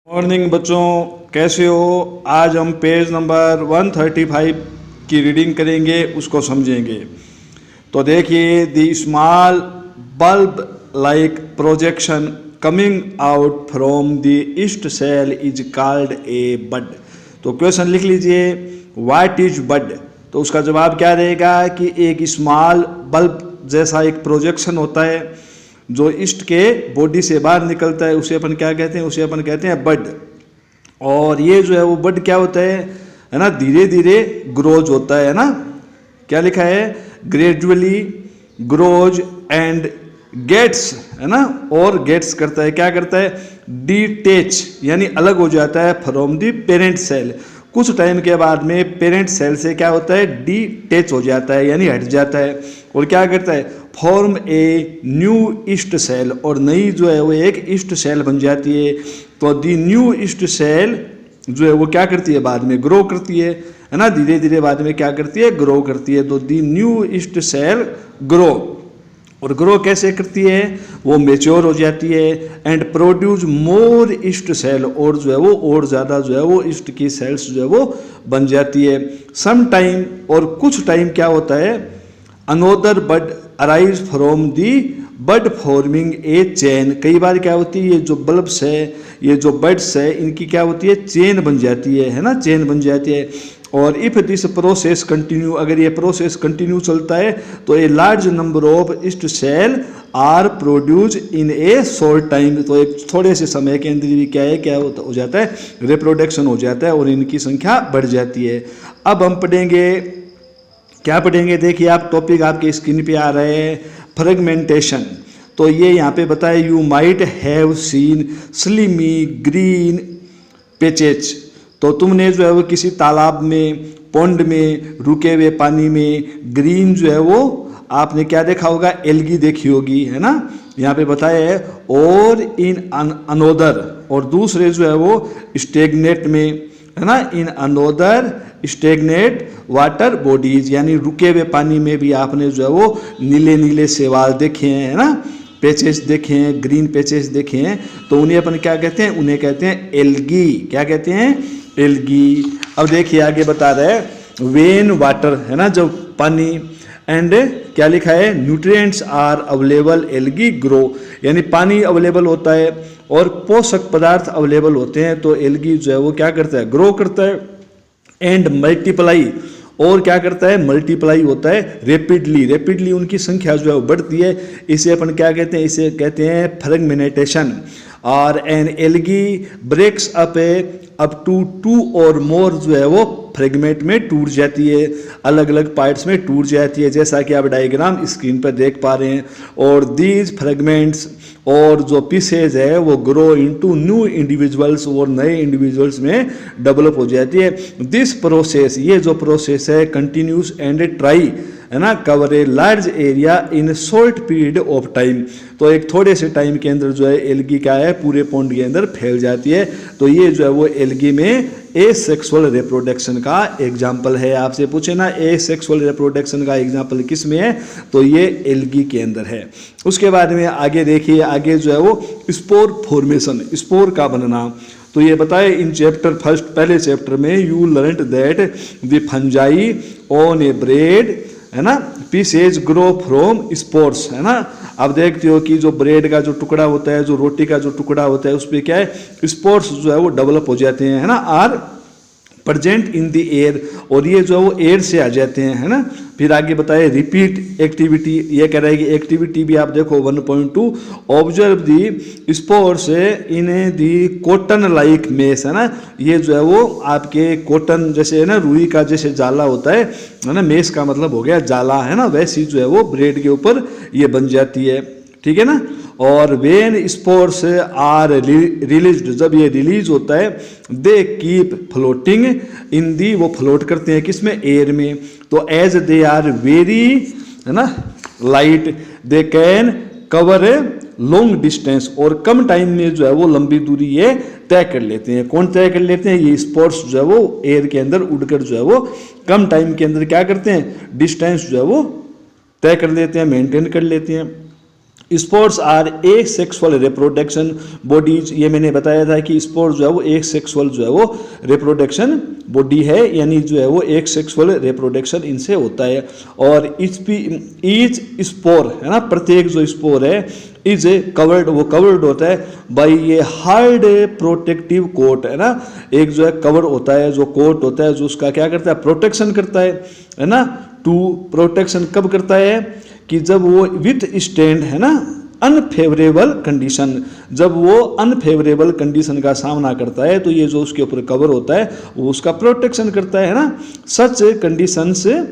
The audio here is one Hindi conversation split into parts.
मॉर्निंग बच्चों, कैसे हो। आज हम पेज नंबर 135 की रीडिंग करेंगे, उसको समझेंगे। तो देखिए, the small bulb like projection coming out from the yeast cell is called a bud. तो क्वेश्चन लिख लीजिए, व्हाट इज बड। तो उसका जवाब क्या रहेगा कि एक स्मॉल बल्ब जैसा एक प्रोजेक्शन होता है जो ईस्ट के बॉडी से बाहर निकलता है, उसे अपन क्या कहते हैं, उसे अपन कहते हैं बड। और ये जो है वो बड क्या होता है ना, धीरे धीरे ग्रोज होता है ना। क्या लिखा है, ग्रेजुअली ग्रोज एंड गेट्स, है ना, और गेट्स करता है, क्या करता है, डिटेच यानी अलग हो जाता है फ्रॉम दी पेरेंट सेल। कुछ टाइम के बाद में पेरेंट सेल से क्या होता है, डिटेच हो जाता है यानी हट जाता है, और क्या करता है, form a new yeast cell, और नई जो है वो एक ईस्ट सेल बन जाती है। तो दी न्यू ईस्ट सेल जो है वो क्या करती है, बाद में ग्रो करती है ना, धीरे धीरे बाद में क्या करती है, ग्रो करती है। तो the new yeast cell grow, और ग्रो कैसे करती है, वो मेच्योर हो जाती है and produce more yeast cell, और जो है वो और ज़्यादा जो है वो ईस्ट की सेल्स जो है वो बन जाती है। सम टाइम, और कुछ टाइम क्या होता है, another bud arise from the bud forming a chain. कई बार क्या होती है, ये जो बल्ब्स है, ये जो बड्स है, इनकी क्या होती है, चेन बन जाती है ना, चेन बन जाती है। और इफ दिस प्रोसेस कंटिन्यू, अगर ये प्रोसेस कंटिन्यू चलता है तो a large number of yeast cell are produce in a short time. तो एक थोड़े से समय के अंदर भी क्या हो जाता है, रिप्रोडक्शन हो जाता है और इनकी संख्या बढ़ जाती है। अब हम पढ़ेंगे, क्या पढ़ेंगे, देखिए आप, टॉपिक आपके स्क्रीन पे आ रहे हैं, फ्रेगमेंटेशन। तो ये यहाँ पे बताए, you might have seen slimy green patches. तो तुमने जो है वो किसी तालाब में, पॉन्ड में, रुके हुए पानी में ग्रीन जो है वो आपने क्या देखा होगा, एल्गी देखी होगी, है ना। यहाँ पे बताया है, और इन अनोदर, और दूसरे जो है वो स्टेगनेट में, है ना, इन अनोदर स्टेगनेट वाटर बॉडीज, यानी रुके हुए पानी में भी आपने जो है वो नीले नीले शैवाल देखे हैं, है ना, पैचेस देखे हैं, ग्रीन पैचेस देखे हैं। तो उन्हें अपन क्या कहते हैं, उन्हें कहते हैं एल्गी। क्या कहते हैं, एल्गी। अब देखिए आगे बता रहे हैं, वेन वाटर, है ना, जब पानी, एंड क्या लिखा है, nutrients are available algae grow, यानी पानी अवेलेबल होता है और पोषक पदार्थ अवेलेबल होते हैं, तो एल्गी जो है वो क्या करता है, ग्रो करता है एंड मल्टीप्लाई, और क्या करता है, मल्टीप्लाई होता है रेपिडली, रेपिडली उनकी संख्या जो है वो बढ़ती है। इसे अपन क्या कहते हैं, इसे कहते हैं फ्रेगमेंटेशन। और an algae breaks up to 2 और मोर जो है वो फ्रेगमेंट में टूट जाती है, अलग अलग पार्ट्स में टूट जाती है, जैसा कि आप डायग्राम स्क्रीन पर देख पा रहे हैं। और दीज फ्रेगमेंट्स, और जो पीसेज है वो ग्रो इनटू न्यू इंडिविजुअल्स, और नए इंडिविजुअल्स में डेवलप हो जाती है। दिस प्रोसेस, ये जो प्रोसेस है, कंटिन्यूस एंड ट्राई, है ना, cover a large area in short period of time. तो एक थोड़े से टाइम के अंदर जो है एल्गी क्या है, पूरे पॉन्ड के अंदर फैल जाती है। तो ये जो है वो एल्गी में एसेक्सुअल रिप्रोडक्शन का एग्जाम्पल है। आपसे पूछे ना, एसेक्सुअल रिप्रोडक्शन का एग्जाम्पल किस में है, तो ये एल्गी के अंदर है। उसके बाद में आगे देखिए, आगे जो है वो स्पोर फॉर्मेशन, स्पोर का बनना। तो ये बताए इन चैप्टर फर्स्ट, पहले चैप्टर में, you learned that the fungi on A bread, है ना, पीसेज ग्रो फ्रॉम स्पोर्स, है ना। अब देखते हो कि जो ब्रेड का जो टुकड़ा होता है, जो रोटी का जो टुकड़ा होता है, उस पर क्या है, स्पोर्स जो है वो डेवलप हो जाते हैं, है ना, are present in the air, और ये जो है वो एयर से आ जाते हैं, है ना। फिर आगे बताए रिपीट एक्टिविटी, ये कह रहा है कि एक्टिविटी भी आप देखो 1.2, ऑब्जर्व दी स्पोर्स इन दी कॉटन लाइक मेस, है ना। ये जो है वो आपके कॉटन जैसे, है ना, रुई का जैसे जाला होता है ना, मेस का मतलब हो गया जाला, है ना, वैसी जो है वो ब्रेड के ऊपर ये बन जाती है, ठीक है ना। और वेन स्पोर्स आर रिलीज्ड, जब ये रिलीज होता है, दे कीप फ्लोटिंग इन दी, वो फ्लोट करते हैं किसमें, एयर में। तो एज दे आर वेरी, है ना, light, they can cover a long distance, और कम टाइम में जो है वो लंबी दूरी ये तय कर लेते हैं। कौन तय कर लेते हैं, ये स्पोर्स जो है वो एयर के अंदर उड़कर जो है वो कम टाइम के अंदर क्या करते हैं, डिस्टेंस जो है वो तय कर लेते हैं, मेंटेन कर लेते हैं। Spores are asexual reproduction bodies, ये मैंने बताया था कि स्पोर्स जो है वो एक सेक्सुअल जो है वो रिप्रोडक्शन बॉडी है, यानी जो है वो एक सेक्सुअल रिप्रोडक्शन इनसे होता है। और ईच स्पोर है ना, प्रत्येक जो स्पोर है इज कवर्ड, वो कवर्ड होता है बाई ये हार्ड प्रोटेक्टिव कोट है ना, एक जो है कवर होता है, जो कोट होता है जो उसका क्या करता है, प्रोटेक्शन करता है ना। टू प्रोटेक्शन कब करता है कि जब वो विथ स्टैंड है ना अनफेवरेबल कंडीशन, जब वो अनफेवरेबल कंडीशन का सामना करता है तो ये जो उसके ऊपर कवर होता है वो उसका प्रोटेक्शन करता है ना। सच कंडीशन से,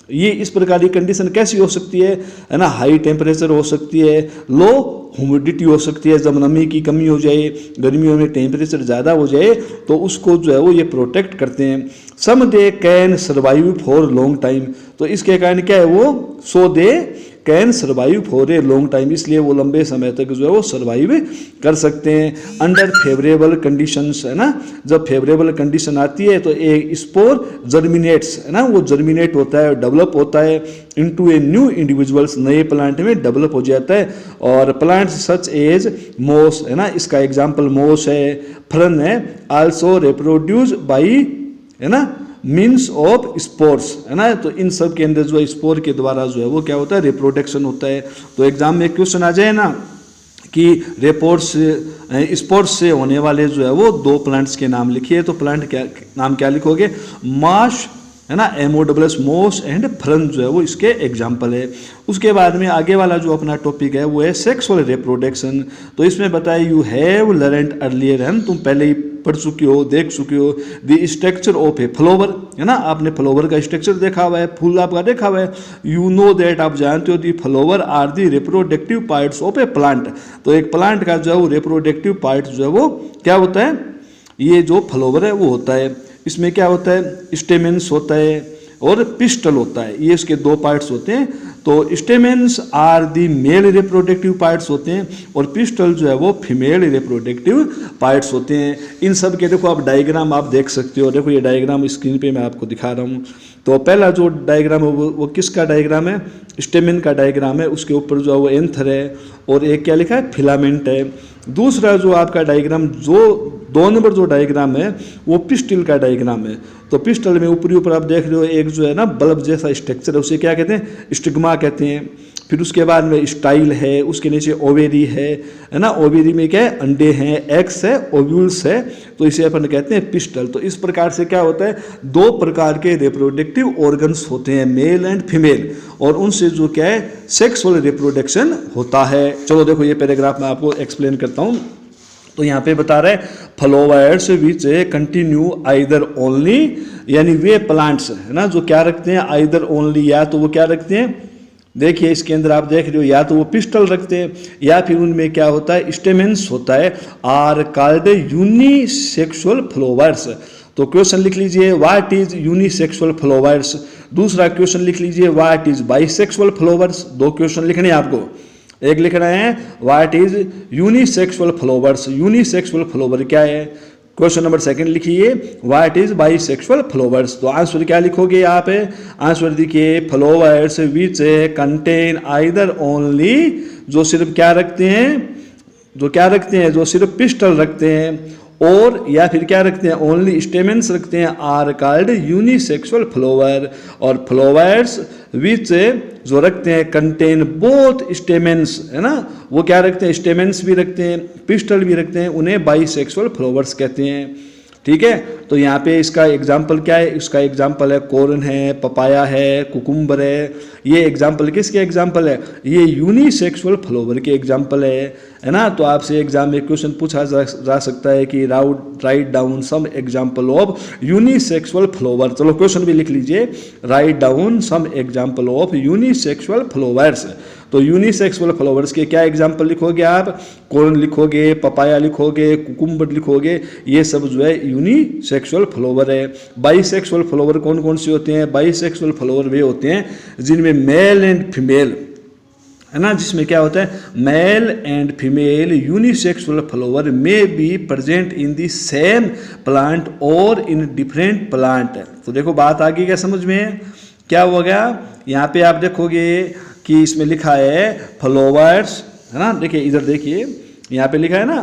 ये इस प्रकार की कंडीशन कैसी हो सकती है ना, हाई टेम्परेचर हो सकती है, लो ह्यूमिडिटी हो सकती है, जब नमी की कमी हो जाए, गर्मियों में टेम्परेचर ज़्यादा हो जाए तो उसको जो है वो ये प्रोटेक्ट करते हैं। Some they can survive for long time, तो इसके कारण क्या है वो, so they can survive for a long time, इसलिए वो लंबे समय तक जो है वो सर्वाइव कर सकते हैं अंडर फेवरेबल कंडीशंस है ना। जब फेवरेबल कंडीशन आती है तो एक स्पोर जर्मिनेट्स है ना, वो जर्मिनेट होता है, डेवलप होता है इनटू ए न्यू इंडिविजुअल्स, नए प्लांट में डेवलप हो जाता है। और प्लांट सच एज मोस है ना, इसका एग्जाम्पल मोस है, फर्न है, आल्सो रिप्रोड्यूस बाई है ना मीन्स ऑफ स्पोर्स है ना। तो इन सब के अंदर जो स्पोर के द्वारा जो है वो क्या होता है, रिप्रोडक्शन होता है। तो एग्जाम में क्वेश्चन आ जाए ना कि स्पोर्स से होने वाले जो है वो दो प्लांट्स के नाम लिखिए, तो प्लांट क्या नाम क्या लिखोगे, माश है ना, MOSS मोस एंड फर्न जो है वो इसके एग्जाम्पल है। उसके बाद में आगे वाला जो अपना टॉपिक है वो है सेक्सुअल रिप्रोडक्शन। तो इसमें बताया यू हैव लर्नड अर्लियर, है तुम पहले ही पढ़ चुके हो, देख चुके हो, the structure of a flower है ना, आपने फ्लावर का स्ट्रक्चर देखा हुआ है, फूल आपका देखा हुआ है। यू नो दैट, आप जानते हो, the flower are the reproductive parts of a plant. तो एक प्लांट का जो है वो रिप्रोडक्टिव पार्ट जो है वो क्या होता है, ये जो फ्लावर है वो होता है। इसमें क्या होता है, स्टेमेंस होता है और पिस्टल होता है, ये इसके दो पार्ट्स होते हैं। तो stamens are the male reproductive parts होते हैं और पिस्टल जो है वो फीमेल रिप्रोडक्टिव पार्ट्स होते हैं। इन सब के देखो आप डायग्राम आप देख सकते हो, देखो ये डायग्राम स्क्रीन पे मैं आपको दिखा रहा हूँ। तो पहला जो डायग्राम है वो किसका डायग्राम है, स्टेमेन का डायग्राम है, उसके ऊपर जो है वो एंथर है और एक क्या लिखा है, फिलामेंट है। दूसरा जो आपका डायग्राम, जो 2 नंबर जो डायग्राम है वो पिस्टल का डायग्राम है। तो पिस्टल में ऊपरी ऊपर आप देख रहे हो एक जो है ना बल्ब जैसा स्ट्रक्चर है, उसे क्या कहते हैं, स्टिग्मा कहते हैं। फिर उसके बाद में स्टाइल है, उसके नीचे ओवेरी है ना, ओवेरी में क्या है, अंडे हैं, एग्स है, ओव्यूल्स है, तो इसे अपन कहते हैं पिस्टल। तो इस प्रकार से क्या होता है, 2 प्रकार के रिप्रोडक्टिव ऑर्गन्स होते हैं, मेल एंड फीमेल, और उनसे जो क्या है सेक्सुअल रिप्रोडक्शन होता है। चलो देखो ये पैराग्राफ मैं आपको एक्सप्लेन करता हूँ। तो यहाँ पे बता रहे फ्लावर्स विच कंटिन्यू आइदर ओनली, यानी वे प्लांट्स है ना जो क्या रखते हैं आइदर ओनली, या तो वो क्या रखते हैं, देखिए इसके अंदर आप देख रहे हो, या तो वो पिस्टल रखते हैं या फिर उनमें क्या होता है स्टेमेंस होता है, आर कॉल्ड यूनिसेक्सुअल फ्लावर्स। तो क्वेश्चन लिख लीजिए व्हाट इज यूनिसेक्सुअल फ्लावर्स। दूसरा क्वेश्चन लिख लीजिए what is bisexual flowers. 2 question लिखने हैं आपको, एक लिखना है what is unisexual flowers, unisexual flower क्या है। क्वेश्चन नंबर 2 लिखिए व्हाट इज बाइसेक्सुअल फ्लावर्स। तो आंसर क्या लिखोगे आप, आंसर देखिए flowers which contain either only, जो सिर्फ क्या रखते हैं, जो सिर्फ पिस्टल रखते हैं, और या फिर क्या रखते हैं ओनली स्टेमेंस रखते हैं, आर कॉल्ड यूनिसेक्सुअल फ्लावर। और फ्लावर्स विच जो रखते हैं कंटेन बोथ स्टेमेंस है ना, वो क्या रखते हैं स्टेमेंस भी रखते हैं, पिस्टल भी रखते हैं, उन्हें बाइसेक्सुअल फ्लावर्स कहते हैं। ठीक है, तो यहाँ पे इसका एग्जाम्पल क्या है, इसका एग्जाम्पल है कॉर्न है, पपाया है, कुकुम्बर है। ये एग्जाम्पल किसके एग्जाम्पल है, ये यूनिसेक्सुअल फ्लावर के एग्जाम्पल है ना। तो आपसे एग्जाम में क्वेश्चन पूछा जा सकता है कि write down some example of unisexual flower. चलो क्वेश्चन भी लिख लीजिए, write down some example of unisexual flowers. तो यूनिसेक्सुअल फ्लावर्स के क्या एग्जाम्पल लिखोगे आप, कॉर्न लिखोगे, पपाया लिखोगे, कुकुम्बर लिखोगे, ये सब जो है यूनिसेक्सुअल फ्लावर है। बाइसेक्सुअल फ्लावर कौन कौन से होते हैं, बाइसेक्सुअल फ्लावर वे होते हैं जिनमें मेल एंड फीमेल है ना, जिसमें क्या होता है male and female unisexual flower में be present in the same plant और इन डिफरेंट प्लांट। तो देखो बात आगे क्या समझ में क्या हो गया, यहाँ पे आप देखोगे कि इसमें लिखा है फ्लावर्स है ना। देखिए इधर देखिए यहाँ पे लिखा है ना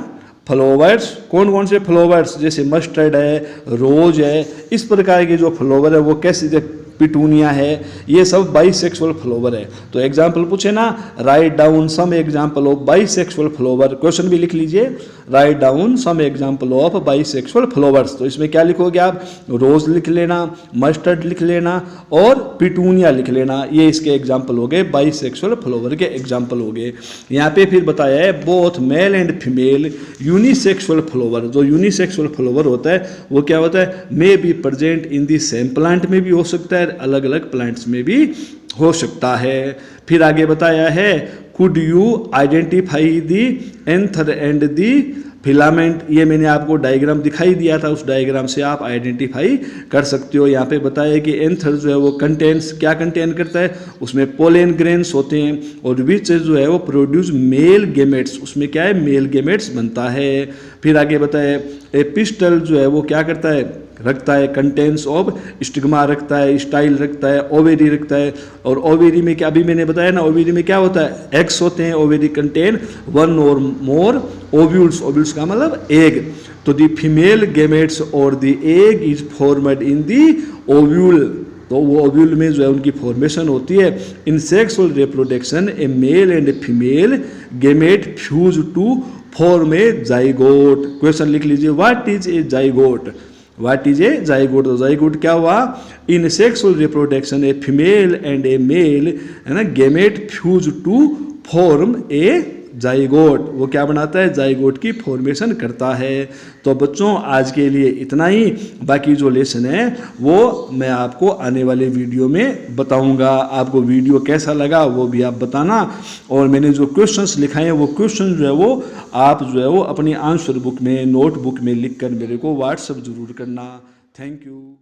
फ्लावर्स, कौन कौन से फ्लावर्स, जैसे मस्टर्ड है, रोज है, इस प्रकार के जो फ्लावर है वो कैसे, पिटूनिया है, ये सब बाइसेक्सुअल फ्लावर है। तो एग्जाम्पल पूछे ना, write down some example of bisexual flower, question भी लिख लीजिए, write down some example of bisexual flowers. तो इसमें क्या लिखोगे आप, रोज लिख लेना, मस्टर्ड लिख लेना और पिटूनिया लिख लेना, ये इसके एग्जाम्पल हो गए, बाइसेक्सुअल फ्लावर के एग्जाम्पल हो गए। यहाँ पे फिर बताया है both male and female unisexual flower, जो यूनिसेक्सुअल फ्लावर होता है वो क्या होता है, may be present in the same plant में भी हो सकता है, अलग अलग प्लांट्स में भी हो सकता है। फिर आगे बताया है could you identify the anther and the filament, ये मैंने आपको डायग्राम दिखाई दिया था, उस डायग्राम से आप आइडेंटिफाई कर सकते हो। यहाँ पे बताया कि एंथर जो है वो कंटेंट्स, क्या कंटेन करता है, उसमें पोलन ग्रेन्स होते हैं, और विच जो है वो प्रोड्यूस मेल गेमेट्स, उसमें क्या है, मेल गेमेट्स बनता है। फिर आगे बताया एपिस्टल जो है वो क्या करता है, रखता है कंटेंट्स ऑफ स्टिग्मा रखता है, स्टाइल रखता है, ओवेरी रखता है, और ओवेरी में क्या, अभी मैंने बताया ना, ओवेरी में क्या होता है, एग्स होते हैं, ओवेरी कंटेन वन और मोर ओव्यूल्स, ओव्यूल्स का मतलब एग। तो द फीमेल गेमेट्स और the egg is formed in the ovule, तो वो ओव्यूल में जो है उनकी फॉर्मेशन होती है। In sexual reproduction a male and female gamete fuse to form a zygote. Question लिख लीजिए, what is a zygote, what is a zygote. तो जाइगोट क्या हुआ, in sexual reproduction a female and a male, है ना, gamete fuse to form a zygote, वो क्या बनाता है, जाइगोट की फॉर्मेशन करता है। तो बच्चों आज के लिए इतना ही, बाकी जो लेसन है वो मैं आपको आने वाले वीडियो में बताऊंगा। आपको वीडियो कैसा लगा वो भी आप बताना, और मैंने जो क्वेश्चंस लिखाए हैं वो क्वेश्चन जो है वो आप जो है वो अपनी आंसर बुक में, नोटबुक में लिख कर मेरे को व्हाट्सएप जरूर करना। Thank you.